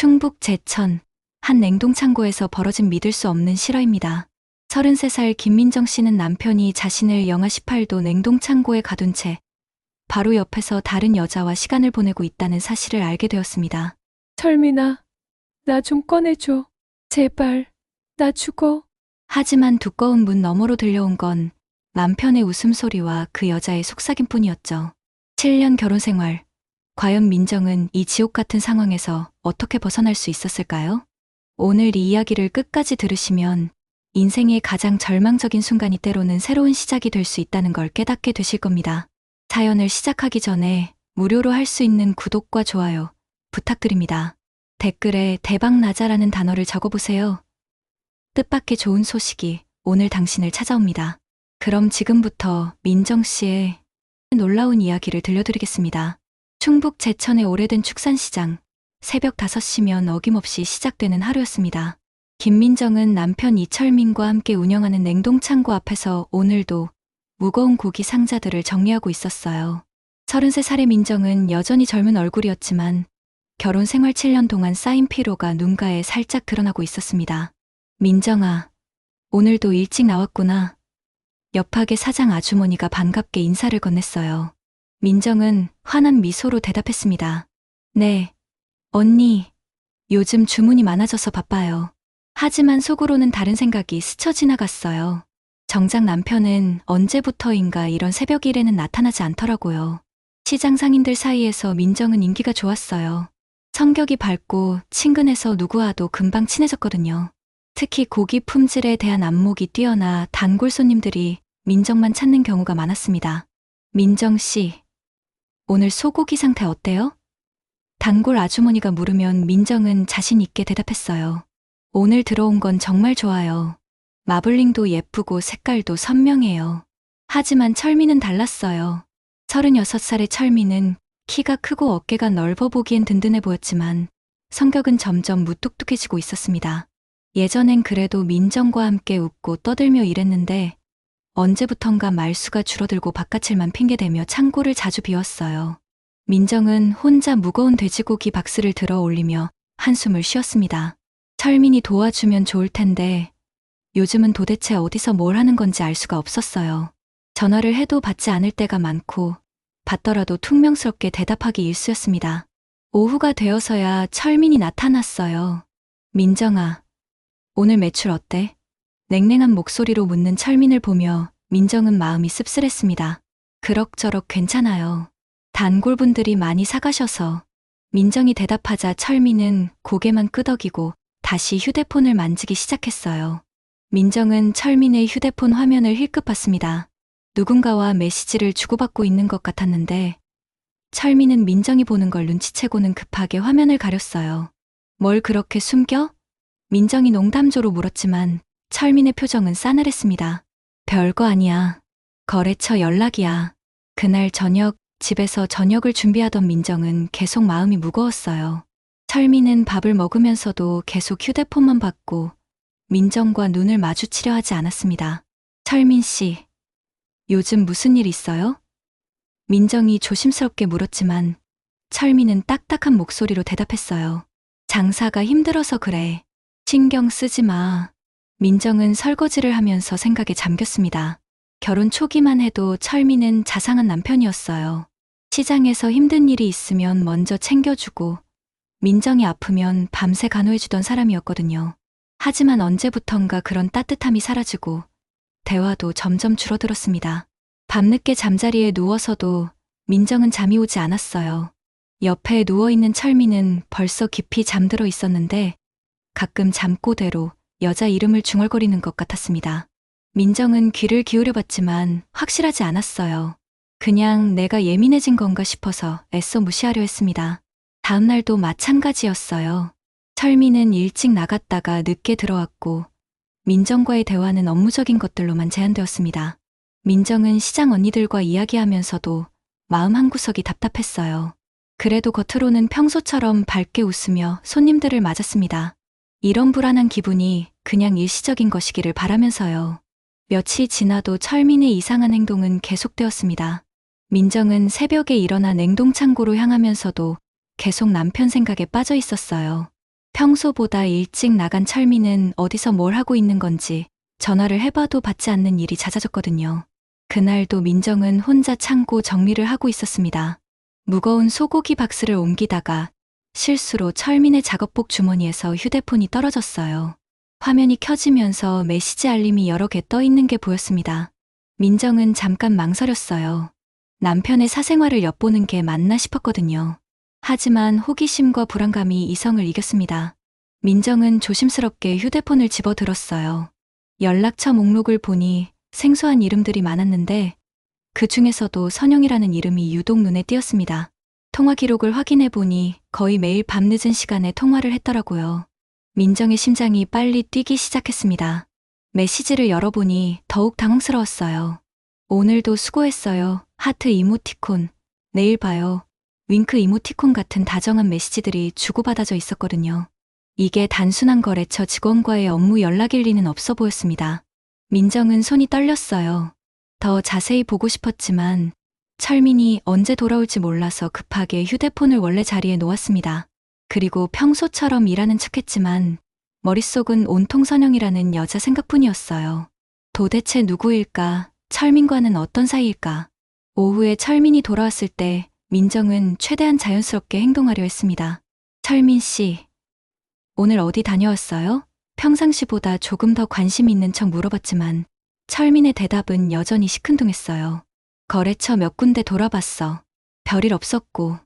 충북 제천 한 냉동창고에서 벌어진 믿을 수 없는 실화입니다. 33살 김민정 씨는 남편이 자신을 영하 18도 냉동창고에 가둔 채 바로 옆에서 다른 여자와 시간을 보내고 있다는 사실을 알게 되었습니다. 철민아, 나 좀 꺼내줘. 제발, 나 죽어. 하지만 두꺼운 문 너머로 들려온 건 남편의 웃음소리와 그 여자의 속삭임뿐이었죠. 7년 결혼 생활, 과연 민정은 이 지옥 같은 상황에서 어떻게 벗어날 수 있었을까요? 오늘 이 이야기를 끝까지 들으시면 인생의 가장 절망적인 순간이 때로는 새로운 시작이 될 수 있다는 걸 깨닫게 되실 겁니다. 사연을 시작하기 전에 무료로 할 수 있는 구독과 좋아요 부탁드립니다. 댓글에 대박나자라는 단어를 적어보세요. 뜻밖의 좋은 소식이 오늘 당신을 찾아옵니다. 그럼 지금부터 민정 씨의 놀라운 이야기를 들려드리겠습니다. 충북 제천의 오래된 축산시장, 새벽 5시면 어김없이 시작되는 하루였습니다. 김민정은 남편 이철민과 함께 운영하는 냉동창고 앞에서 오늘도 무거운 고기 상자들을 정리하고 있었어요. 33살의 민정은 여전히 젊은 얼굴이었지만 결혼 생활 7년 동안 쌓인 피로가 눈가에 살짝 드러나고 있었습니다. 민정아, 오늘도 일찍 나왔구나. 옆하게 사장 아주머니가 반갑게 인사를 건넸어요. 민정은 환한 미소로 대답했습니다. 네, 언니, 요즘 주문이 많아져서 바빠요. 하지만 속으로는 다른 생각이 스쳐 지나갔어요. 정작 남편은 언제부터인가 이런 새벽 일에는 나타나지 않더라고요. 시장 상인들 사이에서 민정은 인기가 좋았어요. 성격이 밝고 친근해서 누구와도 금방 친해졌거든요. 특히 고기 품질에 대한 안목이 뛰어나 단골 손님들이 민정만 찾는 경우가 많았습니다. 민정 씨, 오늘 소고기 상태 어때요? 단골 아주머니가 물으면 민정은 자신 있게 대답했어요. 오늘 들어온 건 정말 좋아요. 마블링도 예쁘고 색깔도 선명해요. 하지만 철미는 달랐어요. 36살의 철미는 키가 크고 어깨가 넓어 보기엔 든든해 보였지만 성격은 점점 무뚝뚝해지고 있었습니다. 예전엔 그래도 민정과 함께 웃고 떠들며 일했는데 언제부턴가 말수가 줄어들고 바깥일만 핑계대며 창고를 자주 비웠어요. 민정은 혼자 무거운 돼지고기 박스를 들어 올리며 한숨을 쉬었습니다. 철민이 도와주면 좋을 텐데 요즘은 도대체 어디서 뭘 하는 건지 알 수가 없었어요. 전화를 해도 받지 않을 때가 많고 받더라도 퉁명스럽게 대답하기 일쑤였습니다. 오후가 되어서야 철민이 나타났어요. 민정아, 오늘 매출 어때? 냉랭한 목소리로 묻는 철민을 보며 민정은 마음이 씁쓸했습니다. 그럭저럭 괜찮아요. 단골분들이 많이 사가셔서. 민정이 대답하자 철민은 고개만 끄덕이고 다시 휴대폰을 만지기 시작했어요. 민정은 철민의 휴대폰 화면을 힐끗 봤습니다. 누군가와 메시지를 주고받고 있는 것 같았는데 철민은 민정이 보는 걸 눈치채고는 급하게 화면을 가렸어요. 뭘 그렇게 숨겨? 민정이 농담조로 물었지만 철민의 표정은 싸늘했습니다. 별거 아니야. 거래처 연락이야. 그날 저녁 집에서 저녁을 준비하던 민정은 계속 마음이 무거웠어요. 철민은 밥을 먹으면서도 계속 휴대폰만 봤고 민정과 눈을 마주치려 하지 않았습니다. 철민 씨, 요즘 무슨 일 있어요? 민정이 조심스럽게 물었지만 철민은 딱딱한 목소리로 대답했어요. 장사가 힘들어서 그래. 신경 쓰지 마. 민정은 설거지를 하면서 생각에 잠겼습니다. 결혼 초기만 해도 철민은 자상한 남편이었어요. 시장에서 힘든 일이 있으면 먼저 챙겨주고 민정이 아프면 밤새 간호해주던 사람이었거든요. 하지만 언제부턴가 그런 따뜻함이 사라지고 대화도 점점 줄어들었습니다. 밤늦게 잠자리에 누워서도 민정은 잠이 오지 않았어요. 옆에 누워있는 철민은 벌써 깊이 잠들어 있었는데 가끔 잠꼬대로 여자 이름을 중얼거리는 것 같았습니다. 민정은 귀를 기울여봤지만 확실하지 않았어요. 그냥 내가 예민해진 건가 싶어서 애써 무시하려 했습니다. 다음 날도 마찬가지였어요. 철민은 일찍 나갔다가 늦게 들어왔고 민정과의 대화는 업무적인 것들로만 제한되었습니다. 민정은 시장 언니들과 이야기하면서도 마음 한구석이 답답했어요. 그래도 겉으로는 평소처럼 밝게 웃으며 손님들을 맞았습니다. 이런 불안한 기분이 그냥 일시적인 것이기를 바라면서요. 며칠 지나도 철민의 이상한 행동은 계속되었습니다. 민정은 새벽에 일어나 냉동창고로 향하면서도 계속 남편 생각에 빠져 있었어요. 평소보다 일찍 나간 철민은 어디서 뭘 하고 있는 건지 전화를 해봐도 받지 않는 일이 잦아졌거든요. 그날도 민정은 혼자 창고 정리를 하고 있었습니다. 무거운 소고기 박스를 옮기다가 실수로 철민의 작업복 주머니에서 휴대폰이 떨어졌어요. 화면이 켜지면서 메시지 알림이 여러 개 떠 있는 게 보였습니다. 민정은 잠깐 망설였어요. 남편의 사생활을 엿보는 게 맞나 싶었거든요. 하지만 호기심과 불안감이 이성을 이겼습니다. 민정은 조심스럽게 휴대폰을 집어들었어요. 연락처 목록을 보니 생소한 이름들이 많았는데 그 중에서도 선영이라는 이름이 유독 눈에 띄었습니다. 통화 기록을 확인해 보니 거의 매일 밤늦은 시간에 통화를 했더라고요. 민정의 심장이 빨리 뛰기 시작했습니다. 메시지를 열어보니 더욱 당황스러웠어요. 오늘도 수고했어요. 하트 이모티콘. 내일 봐요. 윙크 이모티콘 같은 다정한 메시지들이 주고받아져 있었거든요. 이게 단순한 거래처 직원과의 업무 연락일 리는 없어 보였습니다. 민정은 손이 떨렸어요. 더 자세히 보고 싶었지만 철민이 언제 돌아올지 몰라서 급하게 휴대폰을 원래 자리에 놓았습니다. 그리고 평소처럼 일하는 척했지만 머릿속은 온통 선영이라는 여자 생각뿐이었어요. 도대체 누구일까? 철민과는 어떤 사이일까? 오후에 철민이 돌아왔을 때 민정은 최대한 자연스럽게 행동하려 했습니다. 철민 씨, 오늘 어디 다녀왔어요? 평상시보다 조금 더 관심 있는 척 물어봤지만 철민의 대답은 여전히 시큰둥했어요. 거래처 몇 군데 돌아봤어. 별일 없었고.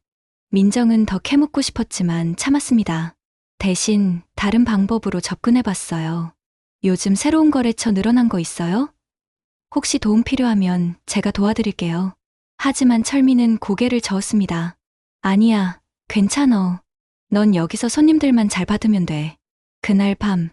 민정은 더 캐묻고 싶었지만 참았습니다. 대신 다른 방법으로 접근해봤어요. 요즘 새로운 거래처 늘어난 거 있어요? 혹시 도움 필요하면 제가 도와드릴게요. 하지만 철민은 고개를 저었습니다. 아니야, 괜찮어. 넌 여기서 손님들만 잘 받으면 돼. 그날 밤,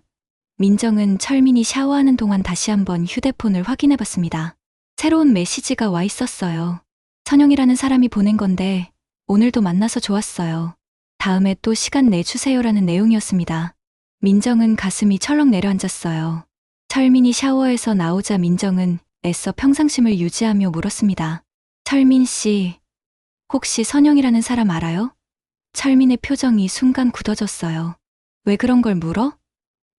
민정은 철민이 샤워하는 동안 다시 한번 휴대폰을 확인해봤습니다. 새로운 메시지가 와 있었어요. 선영이라는 사람이 보낸 건데 오늘도 만나서 좋았어요. 다음에 또 시간 내주세요라는 내용이었습니다. 민정은 가슴이 철렁 내려앉았어요. 철민이 샤워에서 나오자 민정은 애써 평상심을 유지하며 물었습니다. 철민 씨, 혹시 선영이라는 사람 알아요? 철민의 표정이 순간 굳어졌어요. 왜 그런 걸 물어?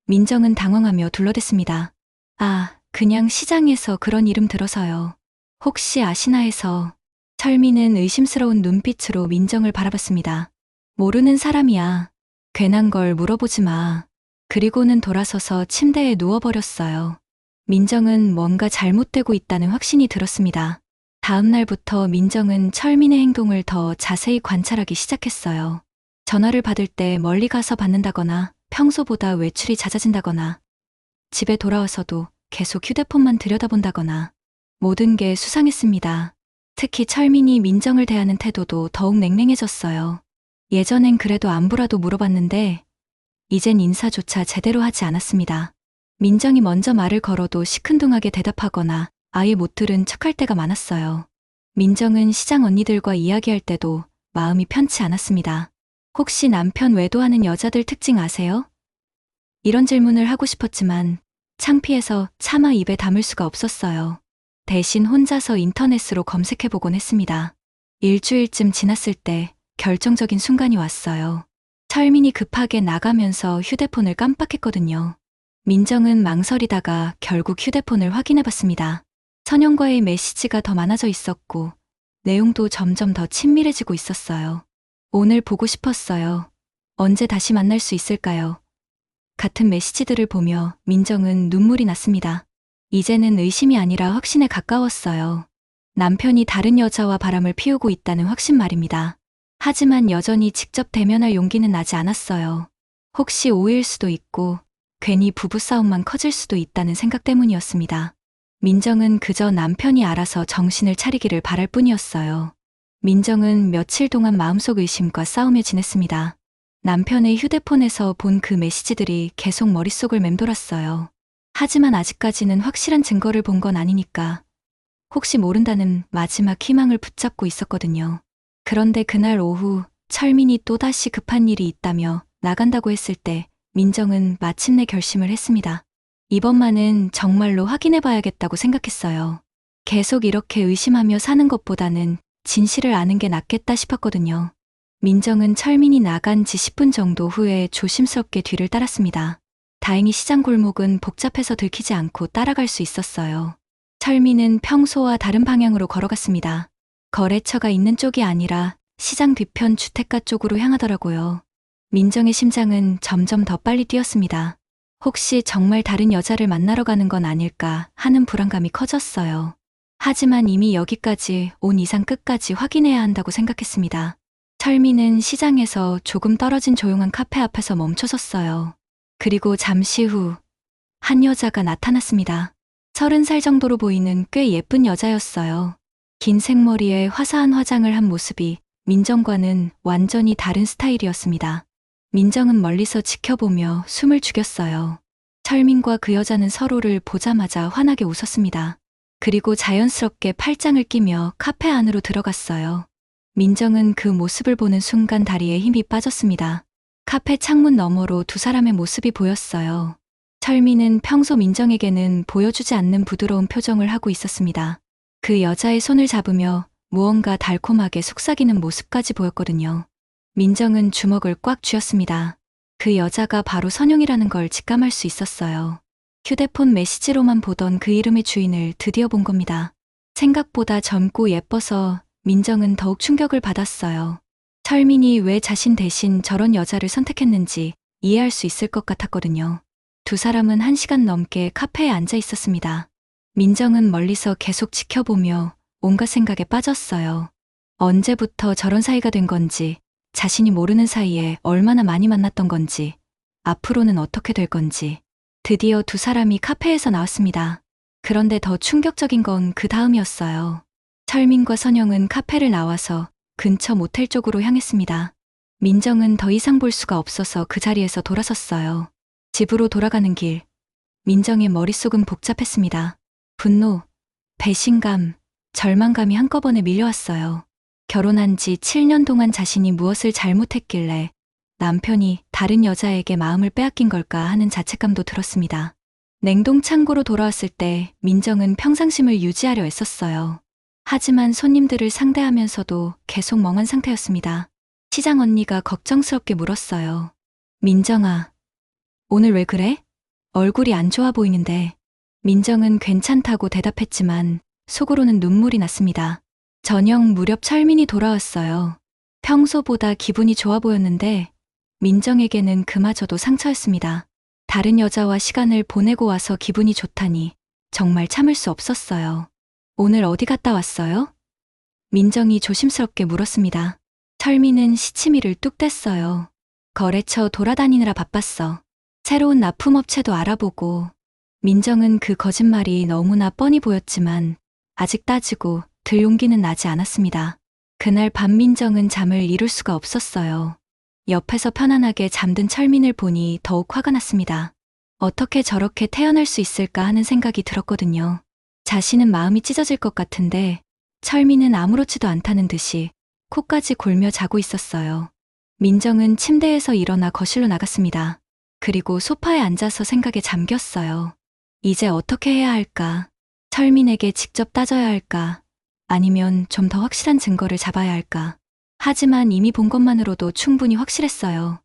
민정은 당황하며 둘러댔습니다. 아, 그냥 시장에서 그런 이름 들어서요. 혹시 아시나 해서. 철민은 의심스러운 눈빛으로 민정을 바라봤습니다. 모르는 사람이야. 괜한 걸 물어보지 마. 그리고는 돌아서서 침대에 누워버렸어요. 민정은 뭔가 잘못되고 있다는 확신이 들었습니다. 다음 날부터 민정은 철민의 행동을 더 자세히 관찰하기 시작했어요. 전화를 받을 때 멀리 가서 받는다거나 평소보다 외출이 잦아진다거나 집에 돌아와서도 계속 휴대폰만 들여다본다거나 모든 게 수상했습니다. 특히 철민이 민정을 대하는 태도도 더욱 냉랭해졌어요. 예전엔 그래도 안부라도 물어봤는데 이젠 인사조차 제대로 하지 않았습니다. 민정이 먼저 말을 걸어도 시큰둥하게 대답하거나 아예 못 들은 척할 때가 많았어요. 민정은 시장 언니들과 이야기할 때도 마음이 편치 않았습니다. 혹시 남편 외도하는 여자들 특징 아세요? 이런 질문을 하고 싶었지만 창피해서 차마 입에 담을 수가 없었어요. 대신 혼자서 인터넷으로 검색해보곤 했습니다. 일주일쯤 지났을 때 결정적인 순간이 왔어요. 철민이 급하게 나가면서 휴대폰을 깜빡했거든요. 민정은 망설이다가 결국 휴대폰을 확인해봤습니다. 선영과의 메시지가 더 많아져 있었고 내용도 점점 더 친밀해지고 있었어요. 오늘 보고 싶었어요. 언제 다시 만날 수 있을까요? 같은 메시지들을 보며 민정은 눈물이 났습니다. 이제는 의심이 아니라 확신에 가까웠어요. 남편이 다른 여자와 바람을 피우고 있다는 확신 말입니다. 하지만 여전히 직접 대면할 용기는 나지 않았어요. 혹시 오해일 수도 있고 괜히 부부싸움만 커질 수도 있다는 생각 때문이었습니다. 민정은 그저 남편이 알아서 정신을 차리기를 바랄 뿐이었어요. 민정은 며칠 동안 마음속 의심과 싸우며 지냈습니다. 남편의 휴대폰에서 본 그 메시지들이 계속 머릿속을 맴돌았어요. 하지만 아직까지는 확실한 증거를 본 건 아니니까 혹시 모른다는 마지막 희망을 붙잡고 있었거든요. 그런데 그날 오후 철민이 또다시 급한 일이 있다며 나간다고 했을 때 민정은 마침내 결심을 했습니다. 이번만은 정말로 확인해봐야겠다고 생각했어요. 계속 이렇게 의심하며 사는 것보다는 진실을 아는 게 낫겠다 싶었거든요. 민정은 철민이 나간 지 10분 정도 후에 조심스럽게 뒤를 따랐습니다. 다행히 시장 골목은 복잡해서 들키지 않고 따라갈 수 있었어요. 철민은 평소와 다른 방향으로 걸어갔습니다. 거래처가 있는 쪽이 아니라 시장 뒤편 주택가 쪽으로 향하더라고요. 민정의 심장은 점점 더 빨리 뛰었습니다. 혹시 정말 다른 여자를 만나러 가는 건 아닐까 하는 불안감이 커졌어요. 하지만 이미 여기까지 온 이상 끝까지 확인해야 한다고 생각했습니다. 철민은 시장에서 조금 떨어진 조용한 카페 앞에서 멈춰섰어요. 그리고 잠시 후 한 여자가 나타났습니다. 30살 정도로 보이는 꽤 예쁜 여자였어요. 긴 생머리에 화사한 화장을 한 모습이 민정과는 완전히 다른 스타일이었습니다. 민정은 멀리서 지켜보며 숨을 죽였어요. 철민과 그 여자는 서로를 보자마자 환하게 웃었습니다. 그리고 자연스럽게 팔짱을 끼며 카페 안으로 들어갔어요. 민정은 그 모습을 보는 순간 다리에 힘이 빠졌습니다. 카페 창문 너머로 두 사람의 모습이 보였어요. 철민은 평소 민정에게는 보여주지 않는 부드러운 표정을 하고 있었습니다. 그 여자의 손을 잡으며 무언가 달콤하게 속삭이는 모습까지 보였거든요. 민정은 주먹을 꽉 쥐었습니다. 그 여자가 바로 선영이라는 걸 직감할 수 있었어요. 휴대폰 메시지로만 보던 그 이름의 주인을 드디어 본 겁니다. 생각보다 젊고 예뻐서 민정은 더욱 충격을 받았어요. 철민이 왜 자신 대신 저런 여자를 선택했는지 이해할 수 있을 것 같았거든요. 두 사람은 1시간 넘게 카페에 앉아 있었습니다. 민정은 멀리서 계속 지켜보며 온갖 생각에 빠졌어요. 언제부터 저런 사이가 된 건지, 자신이 모르는 사이에 얼마나 많이 만났던 건지, 앞으로는 어떻게 될 건지. 드디어 두 사람이 카페에서 나왔습니다. 그런데 더 충격적인 건 그 다음이었어요. 철민과 선영은 카페를 나와서 근처 모텔 쪽으로 향했습니다. 민정은 더 이상 볼 수가 없어서 그 자리에서 돌아섰어요. 집으로 돌아가는 길, 민정의 머릿속은 복잡했습니다. 분노, 배신감, 절망감이 한꺼번에 밀려왔어요. 결혼한 지 7년 동안 자신이 무엇을 잘못했길래 남편이 다른 여자에게 마음을 빼앗긴 걸까 하는 자책감도 들었습니다. 냉동 창고로 돌아왔을 때 민정은 평상심을 유지하려 애썼어요. 하지만 손님들을 상대하면서도 계속 멍한 상태였습니다. 시장 언니가 걱정스럽게 물었어요. 민정아, 오늘 왜 그래? 얼굴이 안 좋아 보이는데. 민정은 괜찮다고 대답했지만 속으로는 눈물이 났습니다. 저녁 무렵 철민이 돌아왔어요. 평소보다 기분이 좋아 보였는데 민정에게는 그마저도 상처였습니다. 다른 여자와 시간을 보내고 와서 기분이 좋다니 정말 참을 수 없었어요. 오늘 어디 갔다 왔어요? 민정이 조심스럽게 물었습니다. 철민은 시치미를 뚝 뗐어요. 거래처 돌아다니느라 바빴어. 새로운 납품업체도 알아보고. 민정은 그 거짓말이 너무나 뻔히 보였지만 아직 따지고 들 용기는 나지 않았습니다. 그날 밤 민정은 잠을 이룰 수가 없었어요. 옆에서 편안하게 잠든 철민을 보니 더욱 화가 났습니다. 어떻게 저렇게 태어날 수 있을까 하는 생각이 들었거든요. 자신은 마음이 찢어질 것 같은데 철민은 아무렇지도 않다는 듯이 코까지 골며 자고 있었어요. 민정은 침대에서 일어나 거실로 나갔습니다. 그리고 소파에 앉아서 생각에 잠겼어요. 이제 어떻게 해야 할까? 철민에게 직접 따져야 할까? 아니면 좀 더 확실한 증거를 잡아야 할까? 하지만 이미 본 것만으로도 충분히 확실했어요.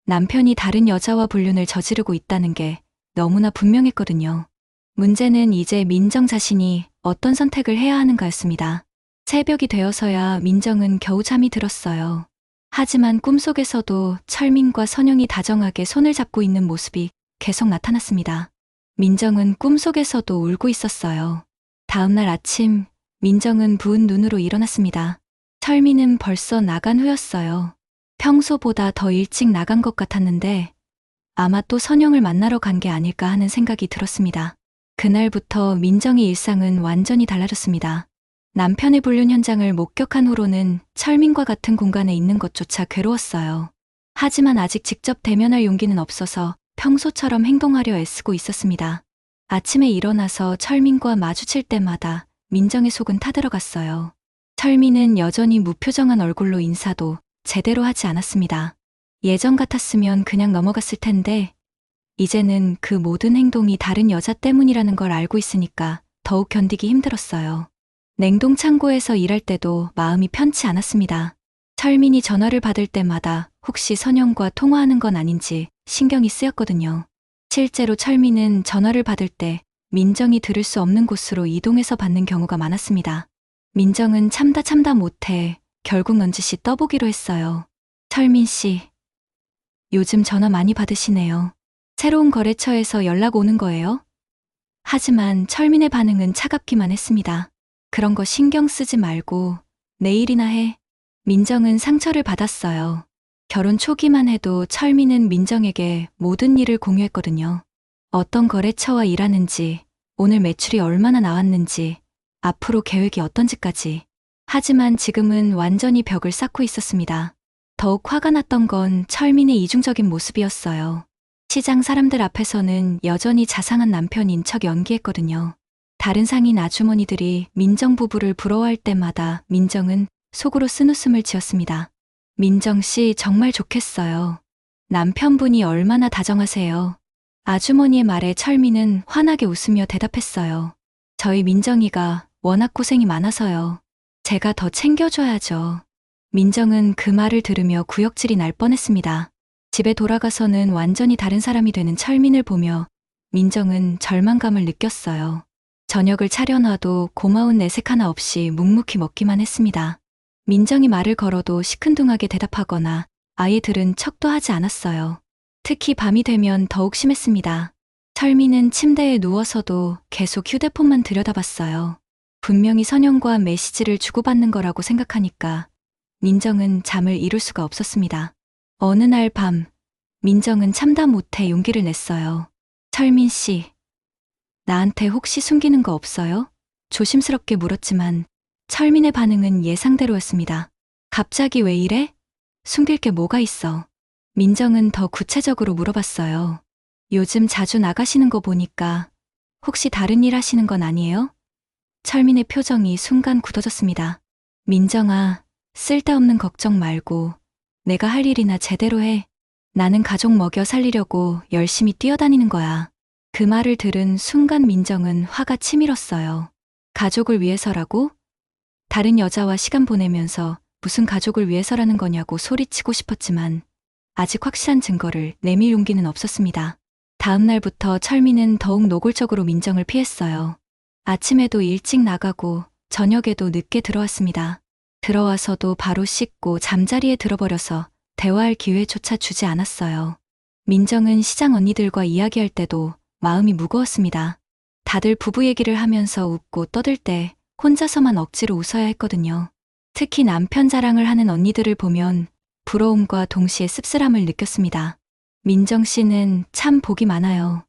남편이 다른 여자와 불륜을 저지르고 있다는 게 너무나 분명했거든요. 문제는 이제 민정 자신이 어떤 선택을 해야 하는가였습니다. 새벽이 되어서야 민정은 겨우 잠이 들었어요. 하지만 꿈속에서도 철민과 선영이 다정하게 손을 잡고 있는 모습이 계속 나타났습니다. 민정은 꿈속에서도 울고 있었어요. 다음날 아침, 민정은 부은 눈으로 일어났습니다. 철민은 벌써 나간 후였어요. 평소보다 더 일찍 나간 것 같았는데 아마 또 선영을 만나러 간 게 아닐까 하는 생각이 들었습니다. 그날부터 민정의 일상은 완전히 달라졌습니다. 남편의 불륜 현장을 목격한 후로는 철민과 같은 공간에 있는 것조차 괴로웠어요. 하지만 아직 직접 대면할 용기는 없어서 평소처럼 행동하려 애쓰고 있었습니다. 아침에 일어나서 철민과 마주칠 때마다 민정의 속은 타들어갔어요. 철민은 여전히 무표정한 얼굴로 인사도 제대로 하지 않았습니다. 예전 같았으면 그냥 넘어갔을 텐데 이제는 그 모든 행동이 다른 여자 때문이라는 걸 알고 있으니까 더욱 견디기 힘들었어요. 냉동 창고에서 일할 때도 마음이 편치 않았습니다. 철민이 전화를 받을 때마다 혹시 선영과 통화하는 건 아닌지 신경이 쓰였거든요. 실제로 철민은 전화를 받을 때 민정이 들을 수 없는 곳으로 이동해서 받는 경우가 많았습니다. 민정은 참다 못해 결국 넌지시 떠보기로 했어요. 철민 씨, 요즘 전화 많이 받으시네요. 새로운 거래처에서 연락 오는 거예요? 하지만 철민의 반응은 차갑기만 했습니다. 그런 거 신경 쓰지 말고 내일이나 해. 민정은 상처를 받았어요. 결혼 초기만 해도 철민은 민정에게 모든 일을 공유했거든요. 어떤 거래처와 일하는지, 오늘 매출이 얼마나 나왔는지, 앞으로 계획이 어떤지까지. 하지만 지금은 완전히 벽을 쌓고 있었습니다. 더욱 화가 났던 건 철민의 이중적인 모습이었어요. 시장 사람들 앞에서는 여전히 자상한 남편인 척 연기했거든요. 다른 상인 아주머니들이 민정 부부를 부러워할 때마다 민정은 속으로 쓴웃음을 지었습니다. 민정 씨 정말 좋겠어요. 남편분이 얼마나 다정하세요. 아주머니의 말에 철민은 환하게 웃으며 대답했어요. 저희 민정이가 워낙 고생이 많아서요. 제가 더 챙겨줘야죠. 민정은 그 말을 들으며 구역질이 날 뻔했습니다. 집에 돌아가서는 완전히 다른 사람이 되는 철민을 보며 민정은 절망감을 느꼈어요. 저녁을 차려놔도 고마운 내색 하나 없이 묵묵히 먹기만 했습니다. 민정이 말을 걸어도 시큰둥하게 대답하거나 아예 들은 척도 하지 않았어요. 특히 밤이 되면 더욱 심했습니다. 철민은 침대에 누워서도 계속 휴대폰만 들여다봤어요. 분명히 선영과 메시지를 주고받는 거라고 생각하니까 민정은 잠을 이룰 수가 없었습니다. 어느 날 밤, 민정은 참다 못해 용기를 냈어요. 철민 씨, 나한테 혹시 숨기는 거 없어요? 조심스럽게 물었지만 철민의 반응은 예상대로였습니다. 갑자기 왜 이래? 숨길 게 뭐가 있어? 민정은 더 구체적으로 물어봤어요. 요즘 자주 나가시는 거 보니까 혹시 다른 일 하시는 건 아니에요? 철민의 표정이 순간 굳어졌습니다. 민정아, 쓸데없는 걱정 말고 내가 할 일이나 제대로 해. 나는 가족 먹여 살리려고 열심히 뛰어다니는 거야. 그 말을 들은 순간 민정은 화가 치밀었어요. 가족을 위해서라고? 다른 여자와 시간 보내면서 무슨 가족을 위해서라는 거냐고 소리치고 싶었지만 아직 확실한 증거를 내밀 용기는 없었습니다. 다음 날부터 철민은 더욱 노골적으로 민정을 피했어요. 아침에도 일찍 나가고 저녁에도 늦게 들어왔습니다. 들어와서도 바로 씻고 잠자리에 들어버려서 대화할 기회조차 주지 않았어요. 민정은 시장 언니들과 이야기할 때도 마음이 무거웠습니다. 다들 부부 얘기를 하면서 웃고 떠들 때 혼자서만 억지로 웃어야 했거든요. 특히 남편 자랑을 하는 언니들을 보면 부러움과 동시에 씁쓸함을 느꼈습니다. 민정 씨는 참 복이 많아요.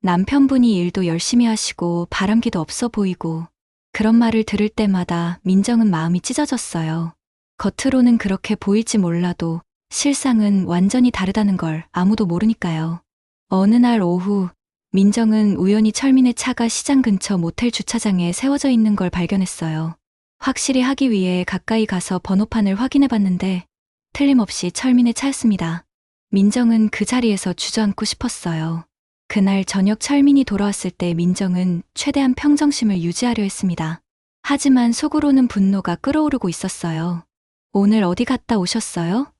남편분이 일도 열심히 하시고 바람기도 없어 보이고 그런 말을 들을 때마다 민정은 마음이 찢어졌어요. 겉으로는 그렇게 보일지 몰라도 실상은 완전히 다르다는 걸 아무도 모르니까요. 어느 날 오후 민정은 우연히 철민의 차가 시장 근처 모텔 주차장에 세워져 있는 걸 발견했어요. 확실히 하기 위해 가까이 가서 번호판을 확인해 봤는데 틀림없이 철민의 차였습니다. 민정은 그 자리에서 주저앉고 싶었어요. 그날 저녁 철민이 돌아왔을 때 민정은 최대한 평정심을 유지하려 했습니다. 하지만 속으로는 분노가 끓어오르고 있었어요. 오늘 어디 갔다 오셨어요?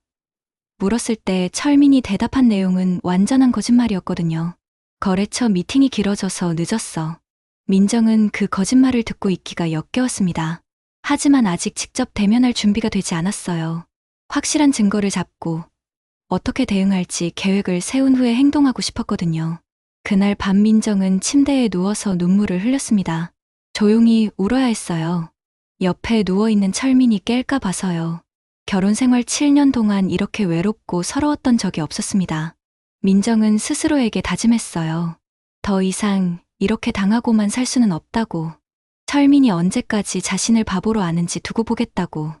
물었을 때 철민이 대답한 내용은 완전한 거짓말이었거든요. 거래처 미팅이 길어져서 늦었어. 민정은 그 거짓말을 듣고 있기가 역겨웠습니다. 하지만 아직 직접 대면할 준비가 되지 않았어요. 확실한 증거를 잡고 어떻게 대응할지 계획을 세운 후에 행동하고 싶었거든요. 그날 밤 민정은 침대에 누워서 눈물을 흘렸습니다. 조용히 울어야 했어요. 옆에 누워있는 철민이 깰까 봐서요. 결혼 생활 7년 동안 이렇게 외롭고 서러웠던 적이 없었습니다. 민정은 스스로에게 다짐했어요. 더 이상 이렇게 당하고만 살 수는 없다고. 철민이 언제까지 자신을 바보로 아는지 두고 보겠다고.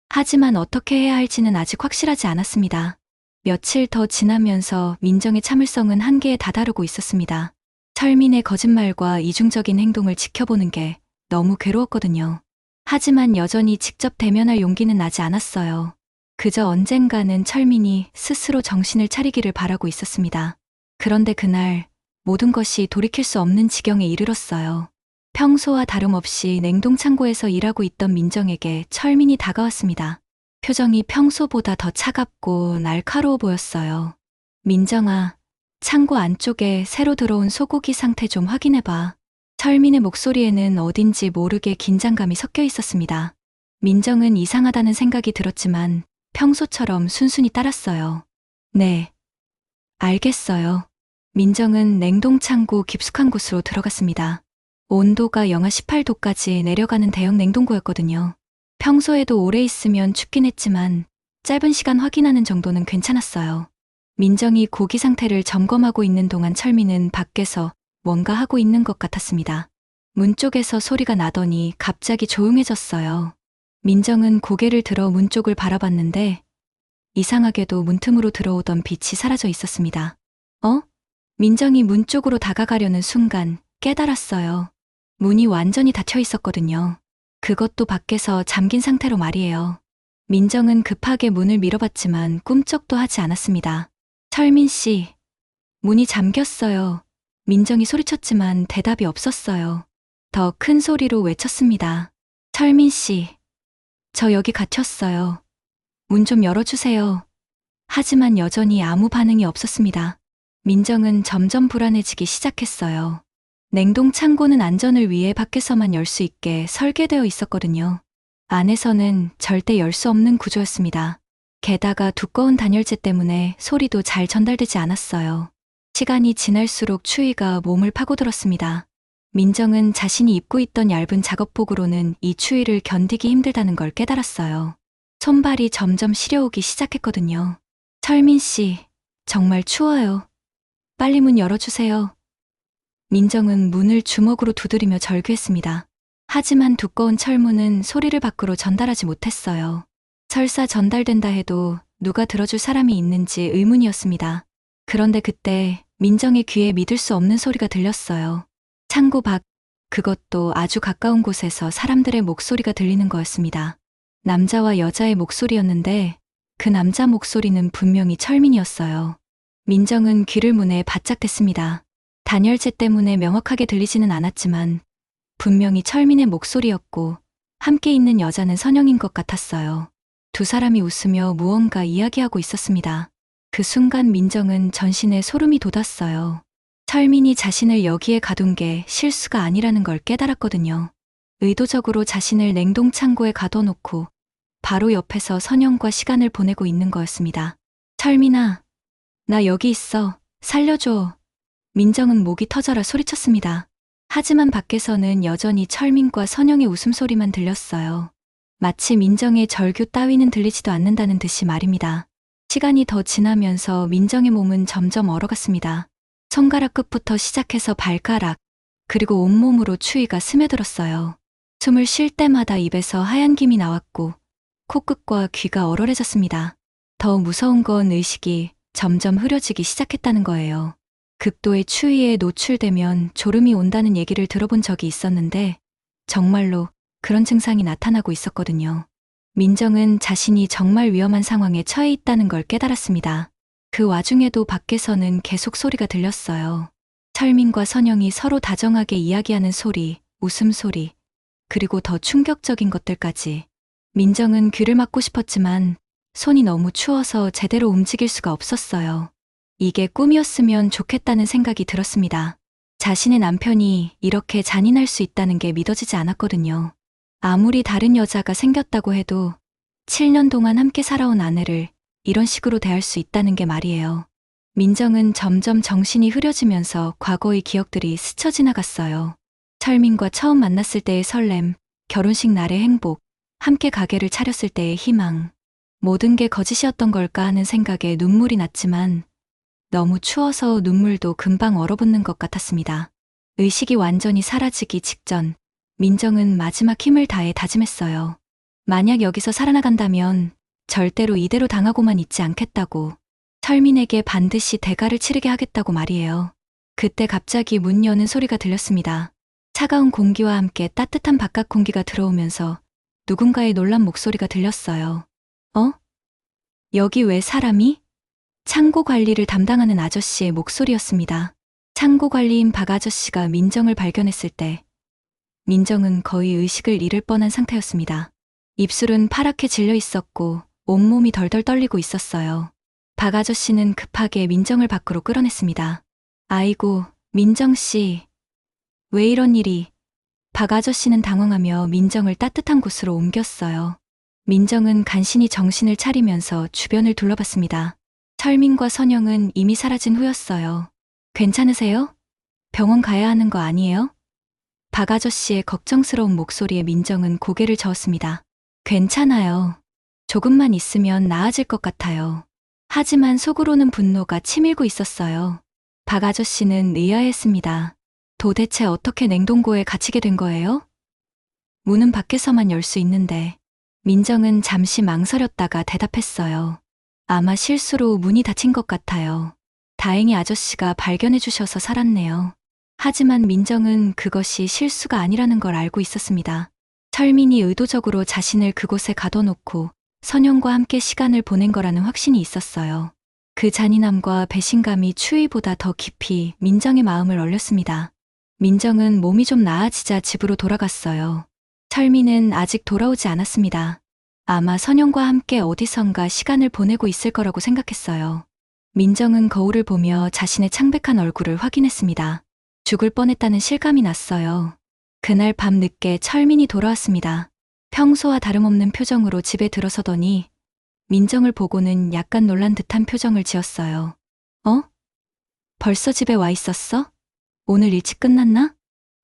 하지만 어떻게 해야 할지는 아직 확실하지 않았습니다. 며칠 더 지나면서 민정의 참을성은 한계에 다다르고 있었습니다. 철민의 거짓말과 이중적인 행동을 지켜보는 게 너무 괴로웠거든요. 하지만 여전히 직접 대면할 용기는 나지 않았어요. 그저 언젠가는 철민이 스스로 정신을 차리기를 바라고 있었습니다. 그런데 그날 모든 것이 돌이킬 수 없는 지경에 이르렀어요. 평소와 다름없이 냉동창고에서 일하고 있던 민정에게 철민이 다가왔습니다. 표정이 평소보다 더 차갑고 날카로워 보였어요. 민정아, 창고 안쪽에 새로 들어온 소고기 상태 좀 확인해봐. 철민의 목소리에는 어딘지 모르게 긴장감이 섞여 있었습니다. 민정은 이상하다는 생각이 들었지만 평소처럼 순순히 따랐어요. 네, 알겠어요. 민정은 냉동창고 깊숙한 곳으로 들어갔습니다. 온도가 영하 18도까지 내려가는 대형 냉동고였거든요. 평소에도 오래 있으면 춥긴 했지만 짧은 시간 확인하는 정도는 괜찮았어요. 민정이 고기 상태를 점검하고 있는 동안 철민은 밖에서 뭔가 하고 있는 것 같았습니다. 문 쪽에서 소리가 나더니 갑자기 조용해졌어요. 민정은 고개를 들어 문 쪽을 바라봤는데 이상하게도 문틈으로 들어오던 빛이 사라져 있었습니다. 민정이 문 쪽으로 다가가려는 순간 깨달았어요. 문이 완전히 닫혀 있었거든요. 그것도 밖에서 잠긴 상태로 말이에요. 민정은 급하게 문을 밀어봤지만 꿈쩍도 하지 않았습니다. 철민 씨, 문이 잠겼어요. 민정이 소리쳤지만 대답이 없었어요. 더 큰 소리로 외쳤습니다. 철민 씨, 저 여기 갇혔어요. 문 좀 열어주세요. 하지만 여전히 아무 반응이 없었습니다. 민정은 점점 불안해지기 시작했어요. 냉동 창고는 안전을 위해 밖에서만 열 수 있게 설계되어 있었거든요. 안에서는 절대 열 수 없는 구조였습니다. 게다가 두꺼운 단열재 때문에 소리도 잘 전달되지 않았어요. 시간이 지날수록 추위가 몸을 파고들었습니다. 민정은 자신이 입고 있던 얇은 작업복으로는 이 추위를 견디기 힘들다는 걸 깨달았어요. 손발이 점점 시려오기 시작했거든요. 철민 씨, 정말 추워요. 빨리 문 열어주세요. 민정은 문을 주먹으로 두드리며 절규했습니다. 하지만 두꺼운 철문은 소리를 밖으로 전달하지 못했어요. 설사 전달된다 해도 누가 들어줄 사람이 있는지 의문이었습니다. 그런데 그때 민정의 귀에 믿을 수 없는 소리가 들렸어요. 창고 밖, 그것도 아주 가까운 곳에서 사람들의 목소리가 들리는 거였습니다. 남자와 여자의 목소리였는데 그 남자 목소리는 분명히 철민이었어요. 민정은 귀를 문에 바짝 댔습니다. 단열재 때문에 명확하게 들리지는 않았지만 분명히 철민의 목소리였고 함께 있는 여자는 선영인 것 같았어요. 두 사람이 웃으며 무언가 이야기하고 있었습니다. 그 순간 민정은 전신에 소름이 돋았어요. 철민이 자신을 여기에 가둔 게 실수가 아니라는 걸 깨달았거든요. 의도적으로 자신을 냉동창고에 가둬놓고 바로 옆에서 선영과 시간을 보내고 있는 거였습니다. 철민아, 나 여기 있어. 살려줘. 민정은 목이 터져라 소리쳤습니다. 하지만 밖에서는 여전히 철민과 선영의 웃음소리만 들렸어요. 마치 민정의 절규 따위는 들리지도 않는다는 듯이 말입니다. 시간이 더 지나면서 민정의 몸은 점점 얼어갔습니다. 손가락 끝부터 시작해서 발가락, 그리고 온몸으로 추위가 스며들었어요. 숨을 쉴 때마다 입에서 하얀 김이 나왔고 코끝과 귀가 얼얼해졌습니다. 더 무서운 건 의식이 점점 흐려지기 시작했다는 거예요. 극도의 추위에 노출되면 졸음이 온다는 얘기를 들어본 적이 있었는데 정말로 그런 증상이 나타나고 있었거든요. 민정은 자신이 정말 위험한 상황에 처해 있다는 걸 깨달았습니다. 그 와중에도 밖에서는 계속 소리가 들렸어요. 철민과 선영이 서로 다정하게 이야기하는 소리, 웃음소리, 그리고 더 충격적인 것들까지. 민정은 귀를 막고 싶었지만 손이 너무 추워서 제대로 움직일 수가 없었어요. 이게 꿈이었으면 좋겠다는 생각이 들었습니다. 자신의 남편이 이렇게 잔인할 수 있다는 게 믿어지지 않았거든요. 아무리 다른 여자가 생겼다고 해도 7년 동안 함께 살아온 아내를 이런 식으로 대할 수 있다는 게 말이에요. 민정은 점점 정신이 흐려지면서 과거의 기억들이 스쳐 지나갔어요. 철민과 처음 만났을 때의 설렘, 결혼식 날의 행복, 함께 가게를 차렸을 때의 희망. 모든 게 거짓이었던 걸까 하는 생각에 눈물이 났지만 너무 추워서 눈물도 금방 얼어붙는 것 같았습니다. 의식이 완전히 사라지기 직전 민정은 마지막 힘을 다해 다짐했어요. 만약 여기서 살아나간다면 절대로 이대로 당하고만 있지 않겠다고. 철민에게 반드시 대가를 치르게 하겠다고 말이에요. 그때 갑자기 문 여는 소리가 들렸습니다. 차가운 공기와 함께 따뜻한 바깥 공기가 들어오면서 누군가의 놀란 목소리가 들렸어요. 여기 왜 사람이? 창고 관리를 담당하는 아저씨의 목소리였습니다. 창고 관리인 박 아저씨가 민정을 발견했을 때 민정은 거의 의식을 잃을 뻔한 상태였습니다. 입술은 파랗게 질려 있었고 온몸이 덜덜 떨리고 있었어요. 박 아저씨는 급하게 민정을 밖으로 끌어냈습니다. 아이고, 민정씨. 왜 이런 일이? 박 아저씨는 당황하며 민정을 따뜻한 곳으로 옮겼어요. 민정은 간신히 정신을 차리면서 주변을 둘러봤습니다. 철민과 선영은 이미 사라진 후였어요. 괜찮으세요? 병원 가야 하는 거 아니에요? 박 아저씨의 걱정스러운 목소리에 민정은 고개를 저었습니다. 괜찮아요. 조금만 있으면 나아질 것 같아요. 하지만 속으로는 분노가 치밀고 있었어요. 박 아저씨는 의아했습니다. 도대체 어떻게 냉동고에 갇히게 된 거예요? 문은 밖에서만 열 수 있는데. 민정은 잠시 망설였다가 대답했어요. 아마 실수로 문이 닫힌 것 같아요. 다행히 아저씨가 발견해 주셔서 살았네요. 하지만 민정은 그것이 실수가 아니라는 걸 알고 있었습니다. 철민이 의도적으로 자신을 그곳에 가둬놓고 선영과 함께 시간을 보낸 거라는 확신이 있었어요. 그 잔인함과 배신감이 추위보다 더 깊이 민정의 마음을 얼렸습니다. 민정은 몸이 좀 나아지자 집으로 돌아갔어요. 철민은 아직 돌아오지 않았습니다. 아마 선영과 함께 어디선가 시간을 보내고 있을 거라고 생각했어요. 민정은 거울을 보며 자신의 창백한 얼굴을 확인했습니다. 죽을 뻔했다는 실감이 났어요. 그날 밤 늦게 철민이 돌아왔습니다. 평소와 다름없는 표정으로 집에 들어서더니 민정을 보고는 약간 놀란 듯한 표정을 지었어요. 어? 벌써 집에 와 있었어? 오늘 일찍 끝났나?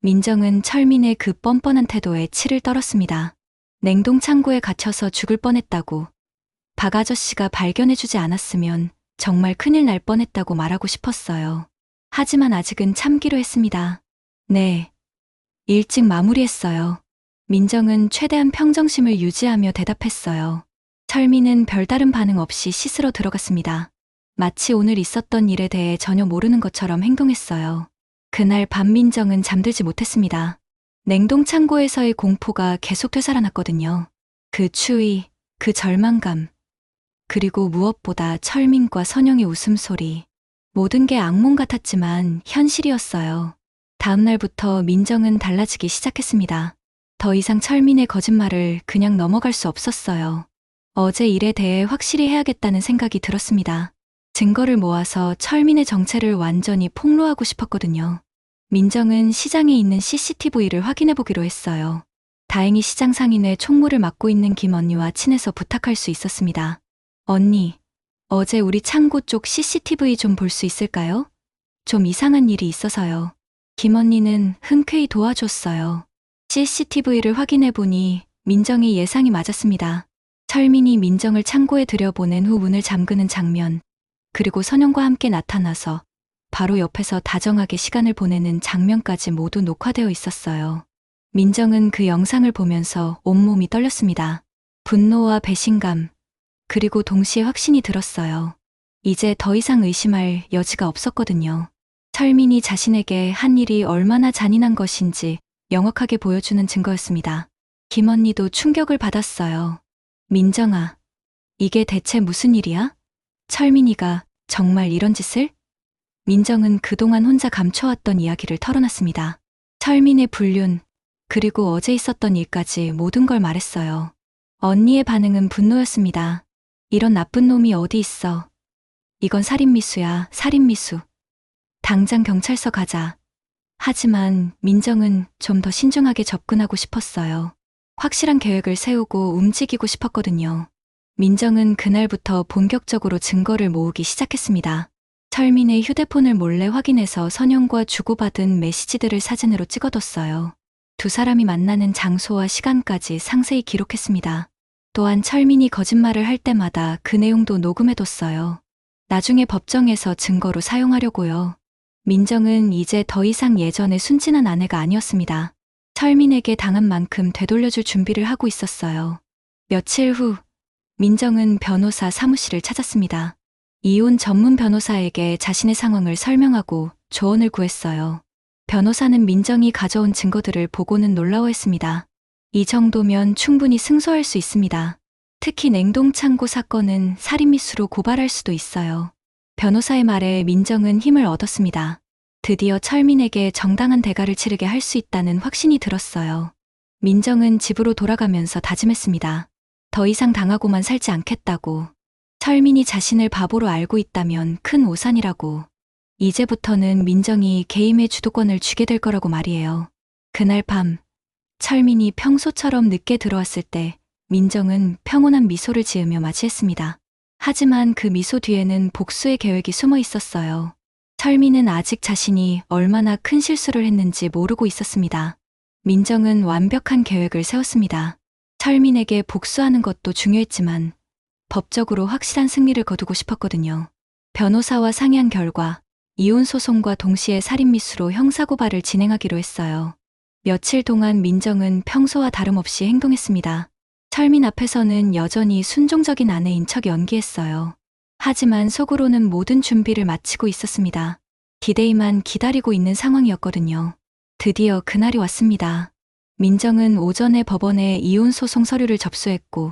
민정은 철민의 그 뻔뻔한 태도에 치를 떨었습니다. 냉동 창고에 갇혀서 죽을 뻔했다고. 박 아저씨가 발견해주지 않았으면 정말 큰일 날 뻔했다고 말하고 싶었어요. 하지만 아직은 참기로 했습니다. 네. 일찍 마무리했어요. 민정은 최대한 평정심을 유지하며 대답했어요. 철민은 별다른 반응 없이 씻으러 들어갔습니다. 마치 오늘 있었던 일에 대해 전혀 모르는 것처럼 행동했어요. 그날 밤 민정은 잠들지 못했습니다. 냉동 창고에서의 공포가 계속 되살아났거든요. 그 추위, 그 절망감, 그리고 무엇보다 철민과 선영의 웃음소리. 모든 게 악몽 같았지만 현실이었어요. 다음 날부터 민정은 달라지기 시작했습니다. 더 이상 철민의 거짓말을 그냥 넘어갈 수 없었어요. 어제 일에 대해 확실히 해야겠다는 생각이 들었습니다. 증거를 모아서 철민의 정체를 완전히 폭로하고 싶었거든요. 민정은 시장에 있는 CCTV를 확인해 보기로 했어요. 다행히 시장 상인의 총무를 맡고 있는 김 언니와 친해서 부탁할 수 있었습니다. 언니, 어제 우리 창고 쪽 CCTV 좀 볼 수 있을까요? 좀 이상한 일이 있어서요. 김 언니는 흔쾌히 도와줬어요. CCTV를 확인해 보니 민정의 예상이 맞았습니다. 철민이 민정을 창고에 들여보낸 후 문을 잠그는 장면, 그리고 선영과 함께 나타나서 바로 옆에서 다정하게 시간을 보내는 장면까지 모두 녹화되어 있었어요. 민정은 그 영상을 보면서 온몸이 떨렸습니다. 분노와 배신감, 그리고 동시에 확신이 들었어요. 이제 더 이상 의심할 여지가 없었거든요. 철민이 자신에게 한 일이 얼마나 잔인한 것인지 명확하게 보여주는 증거였습니다. 김 언니도 충격을 받았어요. 민정아, 이게 대체 무슨 일이야? 철민이가 정말 이런 짓을? 민정은 그동안 혼자 감춰왔던 이야기를 털어놨습니다. 철민의 불륜, 그리고 어제 있었던 일까지 모든 걸 말했어요. 언니의 반응은 분노였습니다. 이런 나쁜 놈이 어디 있어. 이건 살인미수야, 살인미수. 당장 경찰서 가자. 하지만 민정은 좀 더 신중하게 접근하고 싶었어요. 확실한 계획을 세우고 움직이고 싶었거든요. 민정은 그날부터 본격적으로 증거를 모으기 시작했습니다. 철민의 휴대폰을 몰래 확인해서 선영과 주고받은 메시지들을 사진으로 찍어뒀어요. 두 사람이 만나는 장소와 시간까지 상세히 기록했습니다. 또한 철민이 거짓말을 할 때마다 그 내용도 녹음해뒀어요. 나중에 법정에서 증거로 사용하려고요. 민정은 이제 더 이상 예전의 순진한 아내가 아니었습니다. 철민에게 당한 만큼 되돌려줄 준비를 하고 있었어요. 며칠 후, 민정은 변호사 사무실을 찾았습니다. 이혼 전문 변호사에게 자신의 상황을 설명하고 조언을 구했어요. 변호사는 민정이 가져온 증거들을 보고는 놀라워했습니다. 이 정도면 충분히 승소할 수 있습니다. 특히 냉동창고 사건은 살인미수로 고발할 수도 있어요. 변호사의 말에 민정은 힘을 얻었습니다. 드디어 철민에게 정당한 대가를 치르게 할 수 있다는 확신이 들었어요. 민정은 집으로 돌아가면서 다짐했습니다. 더 이상 당하고만 살지 않겠다고. 철민이 자신을 바보로 알고 있다면 큰 오산이라고. 이제부터는 민정이 게임의 주도권을 쥐게 될 거라고 말이에요. 그날 밤, 철민이 평소처럼 늦게 들어왔을 때 민정은 평온한 미소를 지으며 맞이했습니다. 하지만 그 미소 뒤에는 복수의 계획이 숨어 있었어요. 철민은 아직 자신이 얼마나 큰 실수를 했는지 모르고 있었습니다. 민정은 완벽한 계획을 세웠습니다. 철민에게 복수하는 것도 중요했지만 법적으로 확실한 승리를 거두고 싶었거든요. 변호사와 상의한 결과 이혼 소송과 동시에 살인미수로 형사고발을 진행하기로 했어요. 며칠 동안 민정은 평소와 다름없이 행동했습니다. 철민 앞에서는 여전히 순종적인 아내인 척 연기했어요. 하지만 속으로는 모든 준비를 마치고 있었습니다. 기대이만 기다리고 있는 상황이었거든요. 드디어 그날이 왔습니다. 민정은 오전에 법원에 이혼 소송 서류를 접수했고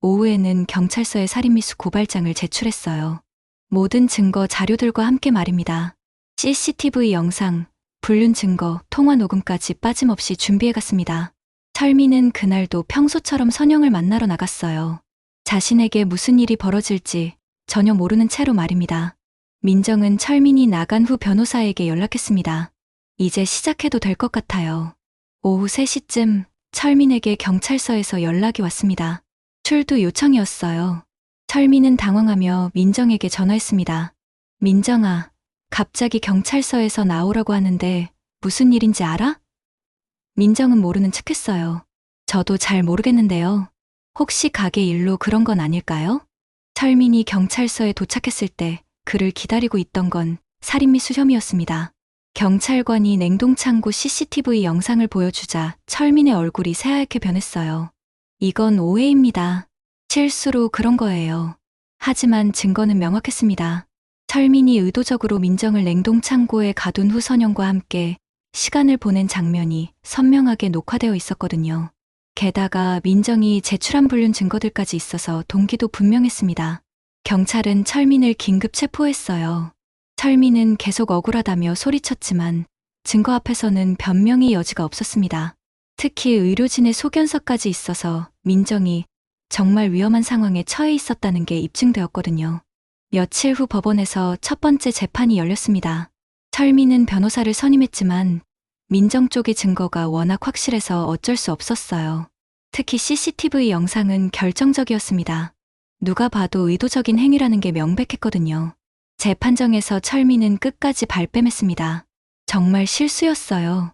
오후에는 경찰서에 살인미수 고발장을 제출했어요. 모든 증거 자료들과 함께 말입니다. CCTV 영상, 불륜 증거, 통화 녹음까지 빠짐없이 준비해갔습니다. 철민은 그날도 평소처럼 선영을 만나러 나갔어요. 자신에게 무슨 일이 벌어질지 전혀 모르는 채로 말입니다. 민정은 철민이 나간 후 변호사에게 연락했습니다. 이제 시작해도 될 것 같아요. 오후 3시쯤 철민에게 경찰서에서 연락이 왔습니다. 출두 요청이었어요. 철민은 당황하며 민정에게 전화했습니다. 민정아, 갑자기 경찰서에서 나오라고 하는데 무슨 일인지 알아? 민정은 모르는 척했어요. 저도 잘 모르겠는데요. 혹시 가게 일로 그런 건 아닐까요? 철민이 경찰서에 도착했을 때 그를 기다리고 있던 건 살인미수 혐의였습니다. 경찰관이 냉동창고 CCTV 영상을 보여주자 철민의 얼굴이 새하얗게 변했어요. 이건 오해입니다. 실수로 그런 거예요. 하지만 증거는 명확했습니다. 철민이 의도적으로 민정을 냉동창고에 가둔 후 선영과 함께 시간을 보낸 장면이 선명하게 녹화되어 있었거든요. 게다가 민정이 제출한 불륜 증거들까지 있어서 동기도 분명했습니다. 경찰은 철민을 긴급 체포했어요. 철민은 계속 억울하다며 소리쳤지만 증거 앞에서는 변명의 여지가 없었습니다. 특히 의료진의 소견서까지 있어서 민정이 정말 위험한 상황에 처해 있었다는 게 입증되었거든요. 며칠 후 법원에서 첫 번째 재판이 열렸습니다. 철민은 변호사를 선임했지만 민정 쪽의 증거가 워낙 확실해서 어쩔 수 없었어요. 특히 CCTV 영상은 결정적이었습니다. 누가 봐도 의도적인 행위라는 게 명백했거든요. 재판정에서 철민은 끝까지 발뺌했습니다. 정말 실수였어요.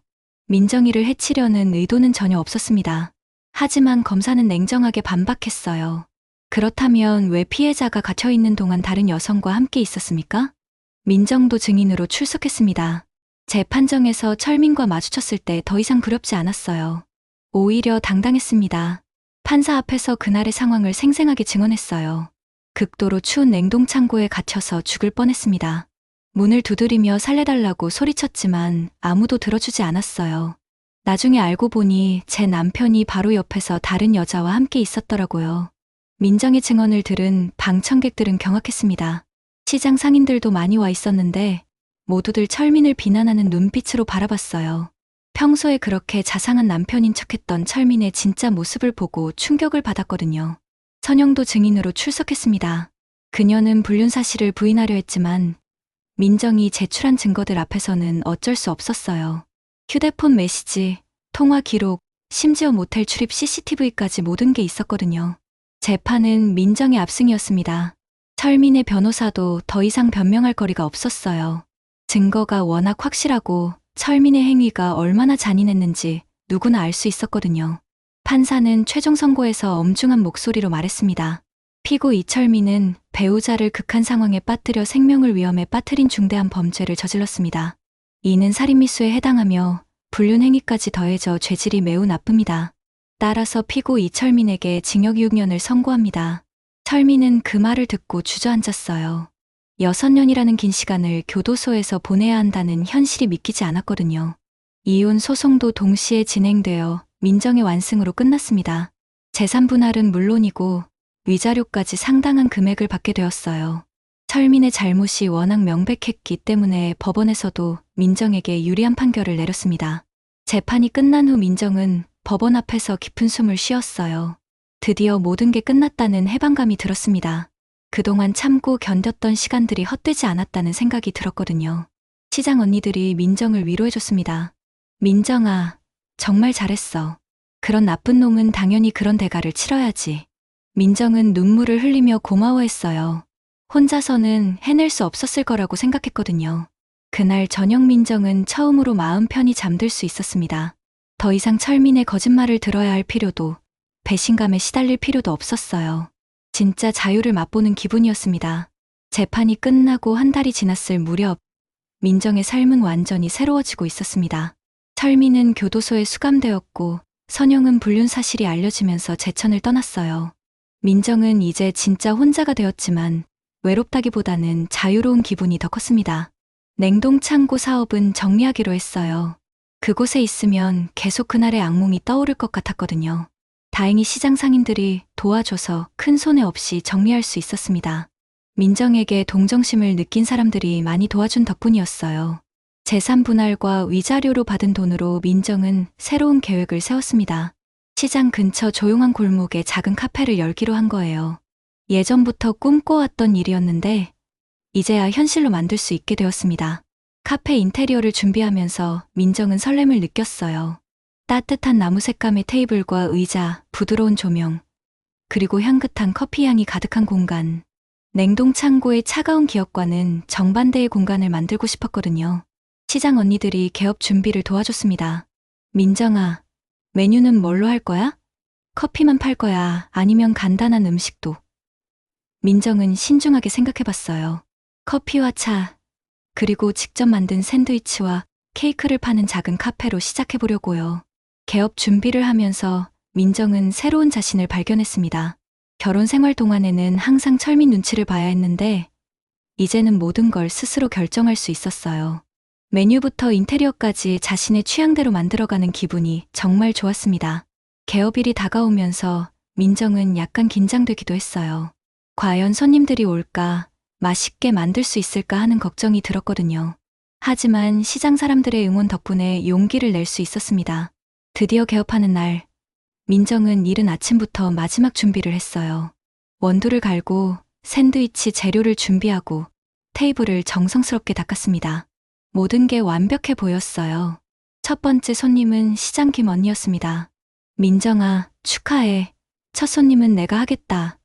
민정이를 해치려는 의도는 전혀 없었습니다. 하지만 검사는 냉정하게 반박했어요. 그렇다면 왜 피해자가 갇혀있는 동안 다른 여성과 함께 있었습니까? 민정도 증인으로 출석했습니다. 재판정에서 철민과 마주쳤을 때 더 이상 두렵지 않았어요. 오히려 당당했습니다. 판사 앞에서 그날의 상황을 생생하게 증언했어요. 극도로 추운 냉동창고에 갇혀서 죽을 뻔했습니다. 문을 두드리며 살려달라고 소리쳤지만 아무도 들어주지 않았어요. 나중에 알고 보니 제 남편이 바로 옆에서 다른 여자와 함께 있었더라고요. 민정의 증언을 들은 방청객들은 경악했습니다. 시장 상인들도 많이 와 있었는데 모두들 철민을 비난하는 눈빛으로 바라봤어요. 평소에 그렇게 자상한 남편인 척했던 철민의 진짜 모습을 보고 충격을 받았거든요. 선영도 증인으로 출석했습니다. 그녀는 불륜 사실을 부인하려 했지만 민정이 제출한 증거들 앞에서는 어쩔 수 없었어요. 휴대폰 메시지, 통화 기록, 심지어 모텔 출입 CCTV까지 모든 게 있었거든요. 재판은 민정의 압승이었습니다. 철민의 변호사도 더 이상 변명할 거리가 없었어요. 증거가 워낙 확실하고 철민의 행위가 얼마나 잔인했는지 누구나 알 수 있었거든요. 판사는 최종 선고에서 엄중한 목소리로 말했습니다. 피고 이철민은 배우자를 극한 상황에 빠뜨려 생명을 위험에 빠뜨린 중대한 범죄를 저질렀습니다. 이는 살인미수에 해당하며 불륜 행위까지 더해져 죄질이 매우 나쁩니다. 따라서 피고 이철민에게 징역 6년을 선고합니다. 철민은 그 말을 듣고 주저앉았어요. 6년이라는 긴 시간을 교도소에서 보내야 한다는 현실이 믿기지 않았거든요. 이혼 소송도 동시에 진행되어 민정의 완승으로 끝났습니다. 재산 분할은 물론이고 위자료까지 상당한 금액을 받게 되었어요. 철민의 잘못이 워낙 명백했기 때문에 법원에서도 민정에게 유리한 판결을 내렸습니다. 재판이 끝난 후 민정은 법원 앞에서 깊은 숨을 쉬었어요. 드디어 모든 게 끝났다는 해방감이 들었습니다. 그동안 참고 견뎠던 시간들이 헛되지 않았다는 생각이 들었거든요. 시장 언니들이 민정을 위로해줬습니다. 민정아, 정말 잘했어. 그런 나쁜 놈은 당연히 그런 대가를 치러야지. 민정은 눈물을 흘리며 고마워했어요. 혼자서는 해낼 수 없었을 거라고 생각했거든요. 그날 저녁 민정은 처음으로 마음 편히 잠들 수 있었습니다. 더 이상 철민의 거짓말을 들어야 할 필요도, 배신감에 시달릴 필요도 없었어요. 진짜 자유를 맛보는 기분이었습니다. 재판이 끝나고 한 달이 지났을 무렵, 민정의 삶은 완전히 새로워지고 있었습니다. 철민은 교도소에 수감되었고, 선영은 불륜 사실이 알려지면서 제천을 떠났어요. 민정은 이제 진짜 혼자가 되었지만, 외롭다기보다는 자유로운 기분이 더 컸습니다. 냉동 창고 사업은 정리하기로 했어요. 그곳에 있으면 계속 그날의 악몽이 떠오를 것 같았거든요. 다행히 시장 상인들이 도와줘서 큰 손해 없이 정리할 수 있었습니다. 민정에게 동정심을 느낀 사람들이 많이 도와준 덕분이었어요. 재산 분할과 위자료로 받은 돈으로 민정은 새로운 계획을 세웠습니다. 시장 근처 조용한 골목에 작은 카페를 열기로 한 거예요. 예전부터 꿈꿔왔던 일이었는데 이제야 현실로 만들 수 있게 되었습니다. 카페 인테리어를 준비하면서 민정은 설렘을 느꼈어요. 따뜻한 나무 색감의 테이블과 의자, 부드러운 조명, 그리고 향긋한 커피 향이 가득한 공간. 냉동 창고의 차가운 기억과는 정반대의 공간을 만들고 싶었거든요. 시장 언니들이 개업 준비를 도와줬습니다. 민정아, 메뉴는 뭘로 할 거야? 커피만 팔 거야? 아니면 간단한 음식도? 민정은 신중하게 생각해봤어요. 커피와 차, 그리고 직접 만든 샌드위치와 케이크를 파는 작은 카페로 시작해보려고요. 개업 준비를 하면서 민정은 새로운 자신을 발견했습니다. 결혼 생활 동안에는 항상 철민 눈치를 봐야 했는데 이제는 모든 걸 스스로 결정할 수 있었어요. 메뉴부터 인테리어까지 자신의 취향대로 만들어가는 기분이 정말 좋았습니다. 개업일이 다가오면서 민정은 약간 긴장되기도 했어요. 과연 손님들이 올까, 맛있게 만들 수 있을까 하는 걱정이 들었거든요. 하지만 시장 사람들의 응원 덕분에 용기를 낼 수 있었습니다. 드디어 개업하는 날, 민정은 이른 아침부터 마지막 준비를 했어요. 원두를 갈고 샌드위치 재료를 준비하고 테이블을 정성스럽게 닦았습니다. 모든 게 완벽해 보였어요. 첫 번째 손님은 시장 김 언니였습니다. 민정아, 축하해. 첫 손님은 내가 하겠다.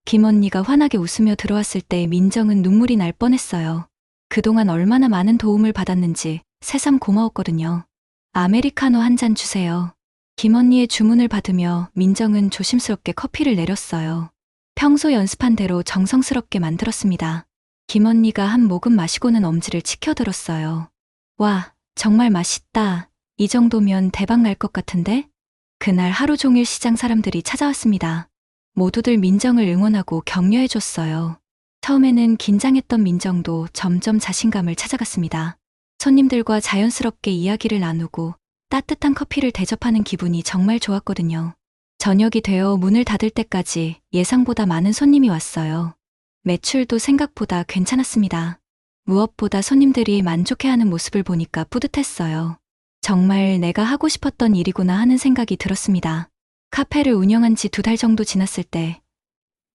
김 언니가 환하게 웃으며 들어왔을 때 민정은 눈물이 날 뻔했어요. 그동안 얼마나 많은 도움을 받았는지 새삼 고마웠거든요. 아메리카노 한 잔 주세요. 김 언니의 주문을 받으며 민정은 조심스럽게 커피를 내렸어요. 평소 연습한 대로 정성스럽게 만들었습니다. 김 언니가 한 모금 마시고는 엄지를 치켜들었어요. 와, 정말 맛있다. 이 정도면 대박 날 것 같은데? 그날 하루 종일 시장 사람들이 찾아왔습니다. 모두들 민정을 응원하고 격려해줬어요. 처음에는 긴장했던 민정도 점점 자신감을 찾아갔습니다. 손님들과 자연스럽게 이야기를 나누고 따뜻한 커피를 대접하는 기분이 정말 좋았거든요. 저녁이 되어 문을 닫을 때까지 예상보다 많은 손님이 왔어요. 매출도 생각보다 괜찮았습니다. 무엇보다 손님들이 만족해하는 모습을 보니까 뿌듯했어요. 정말 내가 하고 싶었던 일이구나 하는 생각이 들었습니다. 카페를 운영한 지 2달 정도 지났을 때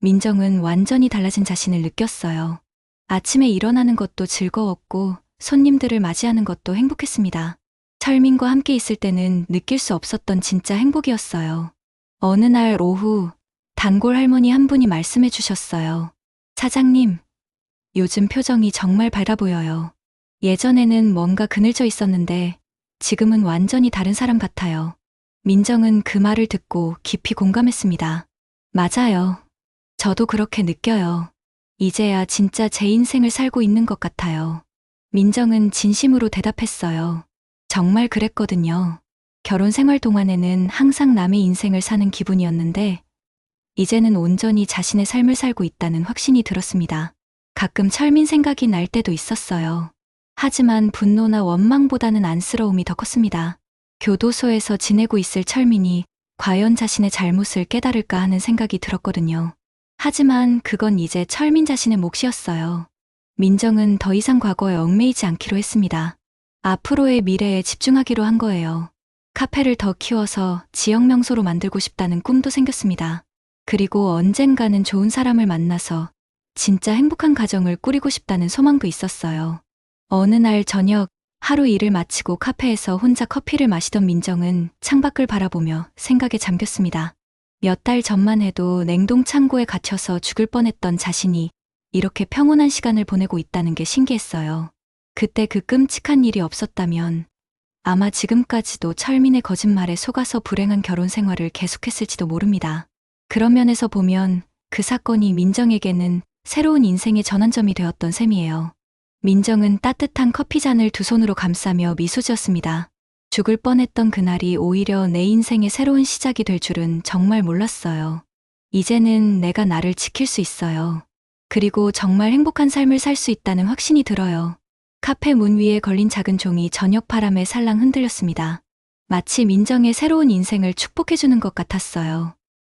민정은 완전히 달라진 자신을 느꼈어요. 아침에 일어나는 것도 즐거웠고 손님들을 맞이하는 것도 행복했습니다. 철민과 함께 있을 때는 느낄 수 없었던 진짜 행복이었어요. 어느 날 오후 단골 할머니 한 분이 말씀해 주셨어요. 사장님, 요즘 표정이 정말 밝아 보여요. 예전에는 뭔가 그늘져 있었는데 지금은 완전히 다른 사람 같아요. 민정은 그 말을 듣고 깊이 공감했습니다. 맞아요. 저도 그렇게 느껴요. 이제야 진짜 제 인생을 살고 있는 것 같아요. 민정은 진심으로 대답했어요. 정말 그랬거든요. 결혼 생활 동안에는 항상 남의 인생을 사는 기분이었는데 이제는 온전히 자신의 삶을 살고 있다는 확신이 들었습니다. 가끔 철민 생각이 날 때도 있었어요. 하지만 분노나 원망보다는 안쓰러움이 더 컸습니다. 교도소에서 지내고 있을 철민이 과연 자신의 잘못을 깨달을까 하는 생각이 들었거든요. 하지만 그건 이제 철민 자신의 몫이었어요. 민정은 더 이상 과거에 얽매이지 않기로 했습니다. 앞으로의 미래에 집중하기로 한 거예요. 카페를 더 키워서 지역 명소로 만들고 싶다는 꿈도 생겼습니다. 그리고 언젠가는 좋은 사람을 만나서 진짜 행복한 가정을 꾸리고 싶다는 소망도 있었어요. 어느 날 저녁, 하루 일을 마치고 카페에서 혼자 커피를 마시던 민정은 창밖을 바라보며 생각에 잠겼습니다. 몇 달 전만 해도 냉동 창고에 갇혀서 죽을 뻔했던 자신이 이렇게 평온한 시간을 보내고 있다는 게 신기했어요. 그때 그 끔찍한 일이 없었다면 아마 지금까지도 철민의 거짓말에 속아서 불행한 결혼 생활을 계속했을지도 모릅니다. 그런 면에서 보면 그 사건이 민정에게는 새로운 인생의 전환점이 되었던 셈이에요. 민정은 따뜻한 커피잔을 두 손으로 감싸며 미소 지었습니다. 죽을 뻔했던 그날이 오히려 내 인생의 새로운 시작이 될 줄은 정말 몰랐어요. 이제는 내가 나를 지킬 수 있어요. 그리고 정말 행복한 삶을 살 수 있다는 확신이 들어요. 카페 문 위에 걸린 작은 종이 저녁 바람에 살랑 흔들렸습니다. 마치 민정의 새로운 인생을 축복해주는 것 같았어요.